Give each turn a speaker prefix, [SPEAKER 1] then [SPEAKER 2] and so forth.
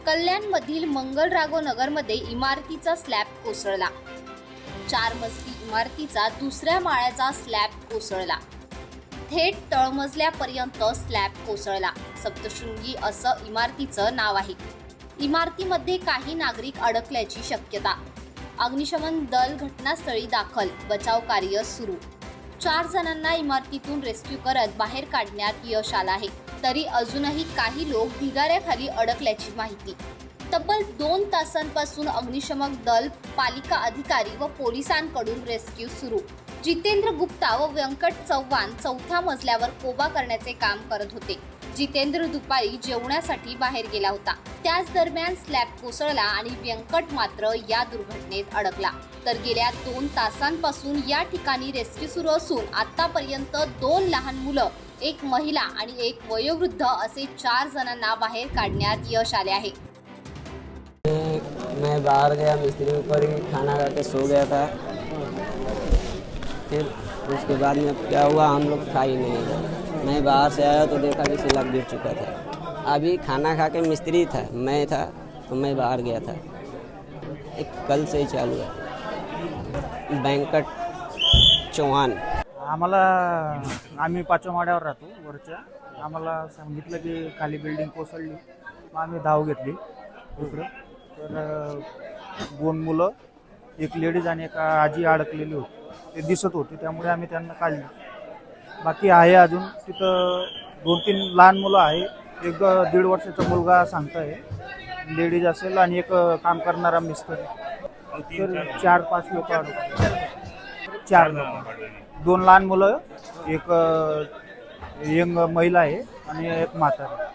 [SPEAKER 1] कल्याणमधील मंगलराघव नगरमध्ये इमारतीचा स्लॅब कोसळला। 4 मजली इमारतीचा दुसऱ्या माळ्याचा स्लॅब कोसळला। थेट तळमजल्यापर्यंत स्लॅब कोसळला। सप्तशृंगी असं इमारतीचं नाव आहे। इमारतीमध्ये काही नागरिक अडकल्याची शक्यता। अग्निशमन दल घटनास्थळी दाखल, बचाव कार्य सुरू। 4 जणांना इमारतीतून रेस्क्यू करत बाहेर काढण्यात यश आलं आहे, तरी अजूनही काही लोक ढिगाऱ्याखाली अडकल्याची माहिती। तब्बल 2 तासांपासून अग्निशमन दल, पालिका अधिकारी व पोलिसांकडून रेस्क्यू सुरू। जितेंद्र गुप्ता व व्यंकट चव्हाण 4थ्या मजल्यावर कोबा करण्याचे काम करत होते। जितेंद्र दुपारी जेवणासाठी बाहेर गेला होता। त्याच दरम्यान स्लॅब कोसळला आणि व्यंकट मात्र या दुर्घटनेत अडकला। तर गेल्या 2 तासांपासून या ठिकाणी रेस्क्यू सुरू असून आतापर्यंत 2 लहान मुलं, 1 महिला आणि 1 वयोवृद्ध असे 4 जणांना बाहेर काढण्यात यश आले आहे।
[SPEAKER 2] मैं बाहर गया, मिस्त्री ऊपर ही खाना खा के सो गया था। फिर उसके बाद में क्या हुआ, हम लोग था ही नहीं। मैं बाहर से आया तो देखा कि स्लैब गिर चुका था। अभी खाना खा के मिस्त्री था, मैं था, तो मैं बाहर गया था। एक कल से ही चालू है। व्यंकट चव्हाण।
[SPEAKER 3] आम्ही 5व्या माळ्यावर राहतो वरच्या। आम्हाला सांगितलं की खाली बिल्डिंग कोसळली। मग आम्ही धाव घेतली इकडं। तर 2 मुलं, 1 लेडीज आणि 1 आजी अडकलेली होती। ते दिसत होते, त्यामुळे आम्ही त्यांना काढले। बाकी आहे अजून तिथं 2-3 लहान मुलं आहे। 1-1.5 वर्षाचा मुलगा सांगताय लेडीज असेल आणि 1 काम करणारा मिस्त्री। तर 4-5 लोक अडकले। 4 लोक, 2 लहान मुलं, 1 यंग महिला आहे आणि 1 म्हातारा।